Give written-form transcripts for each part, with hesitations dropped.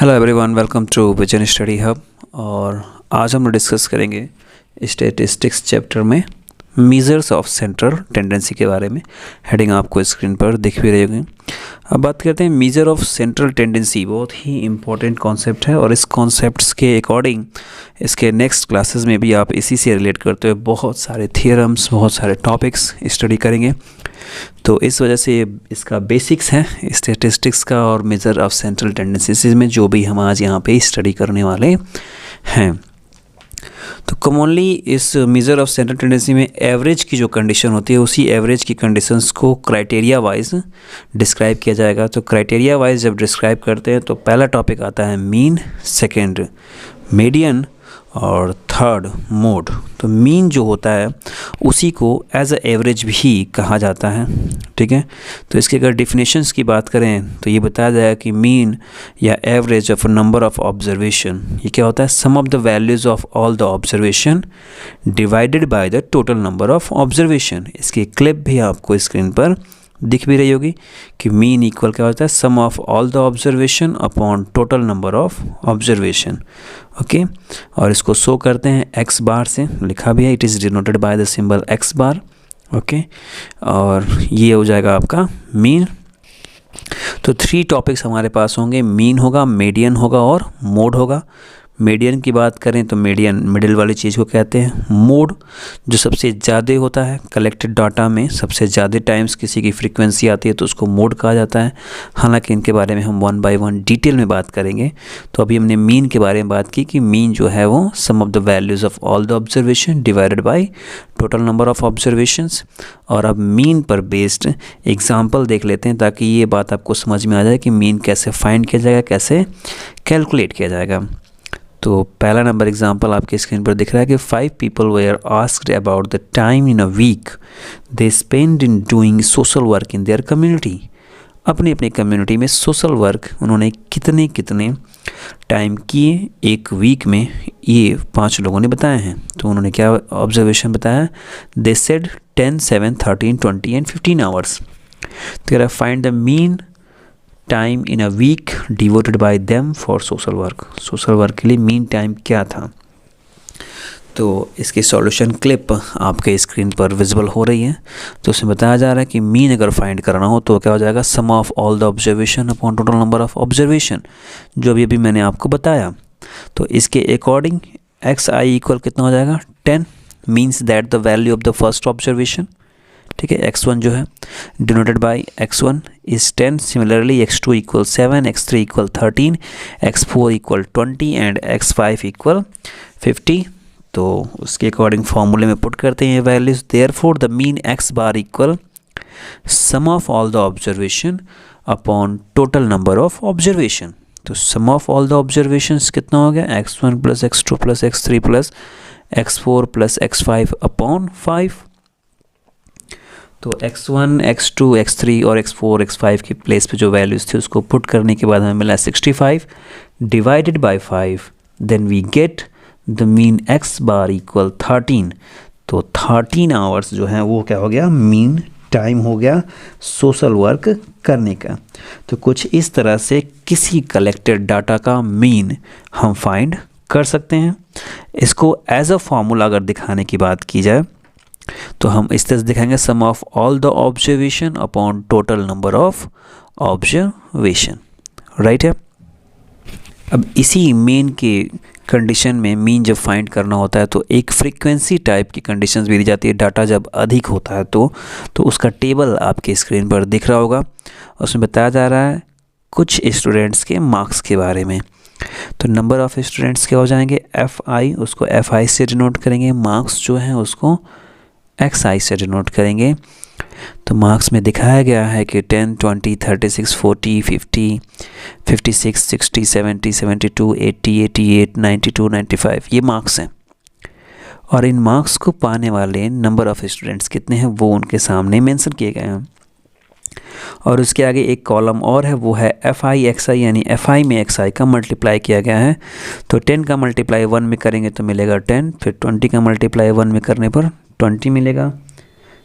Hello everyone, welcome to Vision Study Hub. और आज हम डिस्कस करेंगे स्टैटिस्टिक्स चैप्टर में मेजर्स ऑफ सेंट्रल टेंडेंसी के बारे में। हेडिंग आपको स्क्रीन पर दिख भी रही होगी। अब बात करते हैं मेजर ऑफ सेंट्रल टेंडेंसी। बहुत ही इम्पोर्टेंट कॉन्सेप्ट है और इस कॉन्सेप्ट्स के अकॉर्डिंग इसके नेक्स्ट क्लासेस में भी आप इसी से रिलेट करते हुए बहुत सारे थियरम्स, बहुत सारे टॉपिक्स स्टडी करेंगे। तो इस वजह से इसका बेसिक्स है स्टैटिस्टिक्स का और मेजर ऑफ सेंट्रल टेंडेंसीज में जो भी हम आज यहाँ पे स्टडी करने वाले हैं। तो कॉमनली इस मेजर ऑफ सेंट्रल टेंडेंसी में एवरेज की जो कंडीशन होती है उसी एवरेज की कंडीशंस को क्राइटेरिया वाइज डिस्क्राइब किया जाएगा। तो क्राइटेरिया वाइज जब डिस्क्राइब करते हैं तो पहला टॉपिक आता है मीन, सेकेंड मीडियन और थर्ड मोड। तो मीन जो होता है उसी को एज अ एवरेज भी कहा जाता है। ठीक है, तो इसके अगर डिफिनेशंस की बात करें तो ये बताया जाएगा कि मीन या average of a number of observation, ये क्या होता है? Sum of the values of all the observation divided by the total number of observation. इसकी क्लिप भी आपको स्क्रीन पर दिख भी रही होगी कि मीन इक्वल क्या होता है? Sum of all the observation upon total number of observation. Okay, और इसको शो करते हैं एक्स बार से, लिखा भी है, it is denoted by the symbol x bar. Okay, और ये हो जाएगा आपका मीन। तो 3 टॉपिक्स हमारे पास होंगे, मीन होगा, मीडियन होगा और मोड होगा। मीडियन की बात करें तो मीडियन मिडिल वाली चीज़ को कहते हैं। मोड जो सबसे ज़्यादा होता है कलेक्टेड डाटा में, सबसे ज़्यादा टाइम्स किसी की फ्रीक्वेंसी आती है तो उसको मोड कहा जाता है। हालांकि इनके बारे में हम 1 बाय 1 डिटेल में बात करेंगे। तो अभी हमने मीन के बारे में बात की कि मीन जो है वो sum of the values of all the observation divided by total number of observations. और अब मीन पर बेस्ड एग्जाम्पल देख लेते हैं ताकि ये बात आपको समझ में आ जाए कि मीन कैसे फाइंड किया जाएगा, कैसे कैलकुलेट किया जाएगा। तो पहला नंबर एग्जांपल आपके स्क्रीन पर दिख रहा है कि 5 people were asked about the time in a week they spend in doing social work in their community. अपनी अपनी कम्युनिटी में सोशल वर्क उन्होंने कितने कितने टाइम किए एक वीक में, ये 5 लोगों ने बताए हैं। तो उन्होंने क्या ऑब्जर्वेशन बताया? They said 10, 7, 13, 20 and 15 hours. तो find the mean time in a week devoted by them for social work. Social work के लिए मीन टाइम क्या था? तो इसकी सॉल्यूशन क्लिप आपके स्क्रीन पर विजिबल हो रही है। तो उसमें बताया जा रहा है कि मीन अगर फाइंड करना हो तो क्या हो जाएगा? Sum of all the observation upon total number of observation, जो अभी मैंने आपको बताया। तो इसके अकॉर्डिंग एक्स आई इक्वल कितना हो जाएगा? 10 means that the value of the first observation. ठीक है, x1 जो है denoted by x1 is 10। Similarly x2 equal 7, x3 equal 13, x4 equal 20 and x5 equal 50। तो उसके अकॉर्डिंग फॉर्मूले में पुट करते हैं ये values. Therefore the mean x bar equal some of all the observation upon total number of observation. तो सम of all the observations कितना हो गया? x1 plus x2 plus x3 plus x4 plus x5 upon 5। तो x1, x2, x3 और x4, x5 की place पे जो values थी उसको पुट करने के बाद हमें मिला 65 divided by 5। Then we get the mean x bar equal 13। तो 13 आवर्स जो है वो क्या हो गया? मीन टाइम हो गया सोशल वर्क करने का। तो कुछ इस तरह से किसी कलेक्टेड डाटा का मीन हम फाइंड कर सकते हैं। इसको एज अ फॉर्मूला अगर दिखाने की बात की जाए तो हम इस तरह से दिखाएंगे sum of all the observation upon total number of observation. Right है। अब इसी मीन के कंडीशन में मीन जब फाइंड करना होता है तो एक फ्रीक्वेंसी टाइप की कंडीशंस भी दी जाती है। डाटा जब अधिक होता है तो उसका टेबल आपके स्क्रीन पर दिख रहा होगा। उसमें बताया जा रहा है कुछ स्टूडेंट्स के मार्क्स के बारे में। तो नंबर ऑफ स्टूडेंट्स क्या हो जाएंगे? एफ आई, उसको एफ आई से डिनोट करेंगे। मार्क्स जो हैं उसको एक्स आई से डिनोट करेंगे। तो मार्क्स में दिखाया गया है कि 10, 20, 36, 40, 50, 56, 60, 70, 72, 80, 88, 92, 95 ये मार्क्स हैं। और इन मार्क्स को पाने वाले नंबर ऑफ स्टूडेंट्स कितने हैं वो उनके सामने मेंशन किए गए हैं। और उसके आगे एक कॉलम और है, वो है एफ आई एक्स आई, यानी एफ आई में एक्स आई का मल्टीप्लाई किया गया है। तो 10 का मल्टीप्लाई 1 में करेंगे तो मिलेगा 10, फिर 20 का मल्टीप्लाई 1 में करने पर 20 मिलेगा।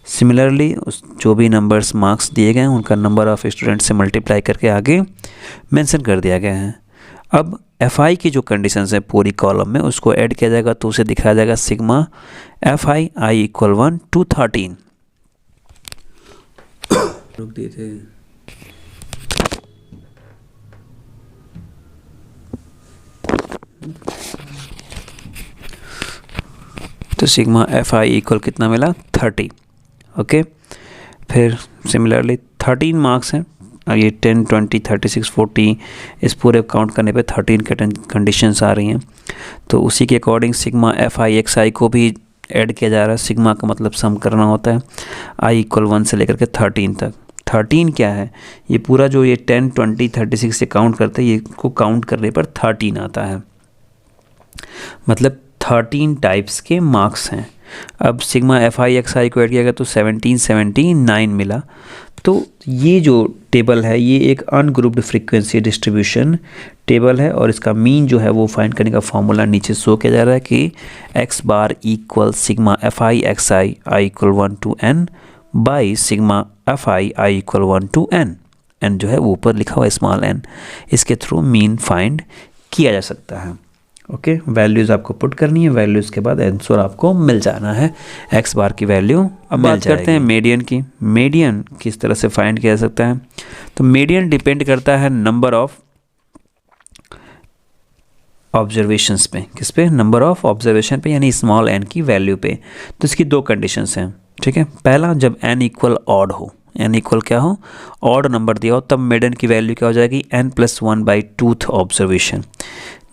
सिमिलरली उस जो भी नंबर्स मार्क्स दिए गए हैं उनका नंबर ऑफ स्टूडेंट से मल्टीप्लाई करके आगे मेंशन कर दिया गया है। अब FI की जो कंडीशंस है पूरी कॉलम में उसको ऐड किया जाएगा, तो उसे दिखाया जाएगा sigma FI I equal 1 to 13। रुक दिए थे। तो सिग्मा FI इक्वल कितना मिला 30। ओके, फिर सिमिलरली 13 मार्क्स हैं। अब ये 10, 20, 36, 40 इस पूरे काउंट करने पे 13 कंडीशंस आ रही हैं, तो उसी के अकॉर्डिंग सिग्मा FI XI को भी ऐड किया जा रहा है। सिग्मा का मतलब सम करना होता है, I इक्वल 1 से लेकर के 13 तक। 13 क्या है, ये पूरा जो ये 10, 20, 36 से काउंट करते हैं, ये को काउंट करने पर 13 आता है, मतलब 13 टाइप्स के मार्क्स हैं। अब सिग्मा FI XI को ऐड किया गया तो 1779 मिला। तो ये जो टेबल है ये एक अनग्रुप्ड फ्रीक्वेंसी डिस्ट्रीब्यूशन टेबल है, और इसका मीन जो है वो फाइंड करने का फॉर्मूला नीचे शो किया जा रहा है कि x bar equal sigma FI XI I equal 1 to n by sigma FI I equal 1 to n। n जो है वो ऊपर लिखा हुआ है स्मॉल n, इसके थ्रू मीन फाइंड किया जा सकता है। ओके, वैल्यूज़ आपको पुट करनी है, वैल्यूज़ के बाद आंसर आपको मिल जाना है, x बार की वैल्यू अब बात करते हैं मीडियन की। मीडियन किस तरह से फाइंड किया जा सकता है, तो मीडियन डिपेंड करता है नंबर ऑफ ऑब्जर्वेशंस पे। किस पे, नंबर ऑफ ऑब्जर्वेशन पे, यानी स्मॉल n की वैल्यू पे। तो इसकी दो कंडीशंस हैं, ठीक है। पहला, जब n इक्वल ऑड हो, n इक्वल क्या हो, ऑड नंबर दिया हो, तब मीडियन की वैल्यू क्या हो जाएगी, n+1/2 ऑब्जर्वेशन।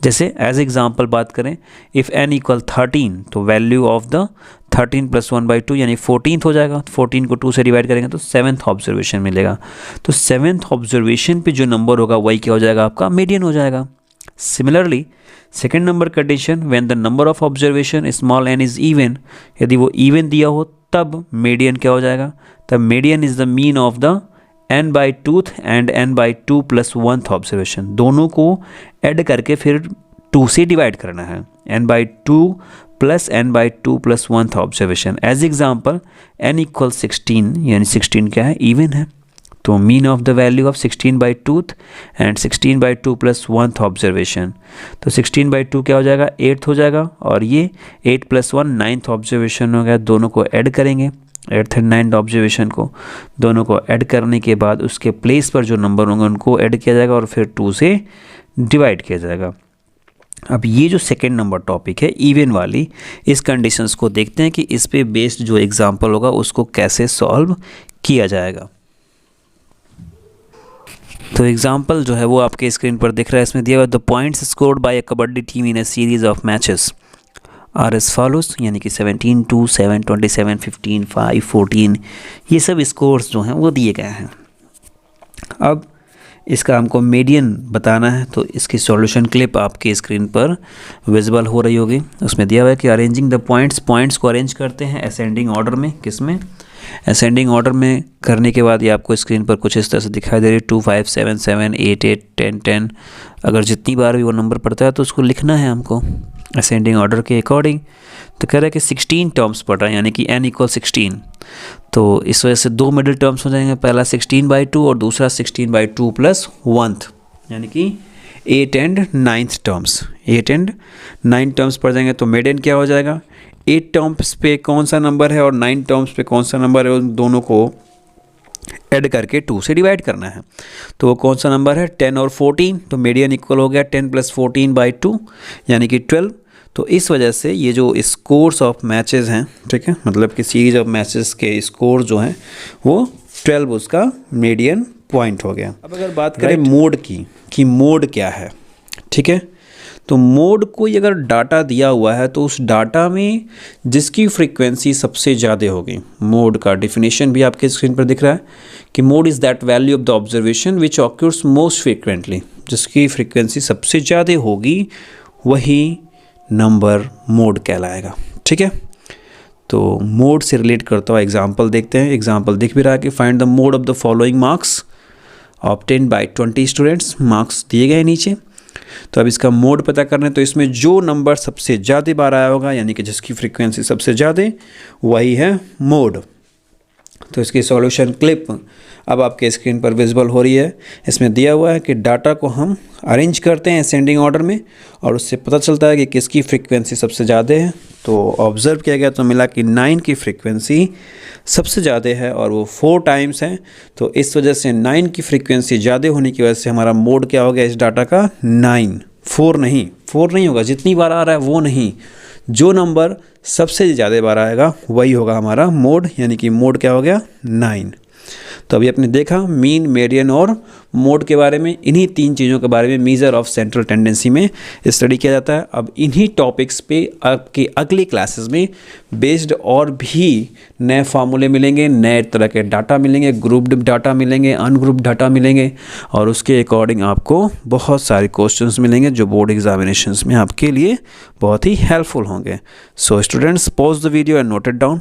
जैसे एज एग्जाम्पल बात करें, इफ़ n इक्वल 13 तो वैल्यू ऑफ द 13 + 1/2 यानी 14th हो जाएगा। 14 को 2 से डिवाइड करेंगे तो 7th ऑब्जर्वेशन मिलेगा। तो 7th ऑब्जर्वेशन पे जो नंबर होगा वही क्या हो जाएगा, आपका मीडियन हो जाएगा। Similarly second number condition, when the number of observation small n is even, यदि वो इवन दिया हो तब मीडियन क्या हो जाएगा, तब median is the mean of the n/2 and n/2 + 1th observation. दोनों को ऐड करके फिर 2 से डिवाइड करना है, n/2 + n/2 + 1th observation. As example n equal 16, यानी 16 क्या है, इवन है, तो mean of the value of 16/2 and 16/2 + 1th observation. तो 16/2 क्या हो जाएगा, 8th हो जाएगा, और ये 8 + 1 9th ऑब्जर्वेशन हो गया। दोनों को ऐड करेंगे, 8th एंड 9th ऑब्जर्वेशन को, दोनों को ऐड करने के बाद उसके प्लेस पर जो नंबर होंगे उनको ऐड किया जाएगा और फिर 2 से डिवाइड किया जाएगा। अब ये जो सेकेंड नंबर टॉपिक है इवन वाली, इस कंडीशंस को देखते हैं कि इस पे बेस्ड जो एग्जांपल होगा उसको कैसे सॉल्व किया जाएगा। तो एग्जांपल जो है वो आपके स्क्रीन पर दिख रहा है, इसमें दिया हुआ the points scored by a kabaddi team in a series of matches are as follows, यानी कि 17, 2, 7, 27, 15, 5, 14, ये सब स्कोर्स जो हैं वो दिए गए हैं। अब इसका हमको मीडियन बताना है, तो इसकी सॉल्यूशन क्लिप आपकी स्क्रीन पर विजिबल हो रही होगी। उसमें दिया हुआ है कि अरेंजिंग द पॉइंट्स को अरेंज करते हैं असेंडिंग ऑर्डर में। किस में, असेंडिंग ऑर्डर में करने के बाद ये आपको स्क्रीन पर कुछ इस तरह से दिखाई दे रही है, 2, 5, 7, 7, 8, 8, 10, 10। अगर जितनी बार भी वो नंबर पड़ता है तो उसको लिखना है हमको असेंडिंग ऑर्डर के अकॉर्डिंग। तो कह रहा है कि 16 टर्म्स पड़ रहा है, यानी कि n इक्वल 16, तो इस वजह से दो मिडिल टर्म्स हो जाएंगे, पहला 16/2 और दूसरा 16/2 + 1th, यानी कि 8 and 9th terms, 8 and 9 terms पड़ जाएंगे। तो मीडियन क्या हो जाएगा, 8 टर्म्स पे कौन सा नंबर है और 9 टर्म्स पे कौन सा नंबर है, उन दोनों को ऐड करके 2 से डिवाइड करना है। तो वो कौन सा नंबर है, 10 और 14, तो मीडियन इक्वल हो गया 10 + 14/2 यानी कि 12। तो इस वजह से ये जो स्कोर्स ऑफ मैचेस हैं, ठीक है, मतलब कि सीरीज ऑफ मैचेस के स्कोर जो हैं वो 12 उसका मीडियन पॉइंट हो गया। अब अगर बात करें मोड की, कि मोड क्या है, ठीक है, तो मोड कोई अगर डाटा दिया हुआ है तो उस डाटा में जिसकी फ्रीक्वेंसी सबसे ज़्यादा होगी, मोड का डिफिनेशन भी आपके स्क्रीन पर दिख रहा है कि mode is that value of the observation which occurs most frequently, जिसकी फ्रीक्वेंसी सबसे ज़्यादा होगी वही नंबर मोड कहलाएगा। ठीक है, तो मोड से रिलेट करता हुआ एग्जाम्पल देखते हैं। एग्जाम्पल दिख भी रहा है कि find the mode of the following marks obtain bye 20 students, marks दिए गए नीचे। तो अब इसका मोड पता करना है, तो इसमें जो नंबर सबसे ज़्यादा बार आया होगा, यानी कि जिसकी फ्रीक्वेंसी सबसे ज़्यादा, वही है मोड। तो इसकी सॉल्यूशन क्लिप अब आपके स्क्रीन पर विजिबल हो रही है। इसमें दिया हुआ है कि डाटा को हम अरेंज करते हैं असेंडिंग ऑर्डर में और उससे पता चलता है कि किसकी फ्रीक्वेंसी सबसे ज़्यादा है। तो ऑब्ज़र्व किया गया तो मिला कि 9 की फ्रीक्वेंसी सबसे ज़्यादा है और वो 4 टाइम्स है। तो इस वजह से 9 की फ्रीक्वेंसी ज़्यादा होने की वजह से हमारा मोड क्या हो गया इस डाटा का 9, 4 नहीं होगा, जितनी बार आ रहा है वो नहीं, जो नंबर सबसे ज़्यादा बार आएगा वही होगा हमारा मोड, यानी कि मोड क्या हो गया 9। तो अभी आपने देखा मीन, मेडियन और मोड के बारे में। इन्हीं 3 चीज़ों के बारे में मीज़र ऑफ सेंट्रल टेंडेंसी में स्टडी किया जाता है। अब इन्हीं टॉपिक्स पे आपकी अगली क्लासेस में बेस्ड और भी नए फार्मूले मिलेंगे, नए तरह के डाटा मिलेंगे, ग्रुप्ड डाटा मिलेंगे, अनग्रुप्ड डाटा मिलेंगे और उसके अकॉर्डिंग आपको बहुत सारे क्वेश्चंस मिलेंगे जो बोर्ड एग्जामिनेशंस में आपके लिए बहुत ही हेल्पफुल होंगे। So students, pause the video and note it down.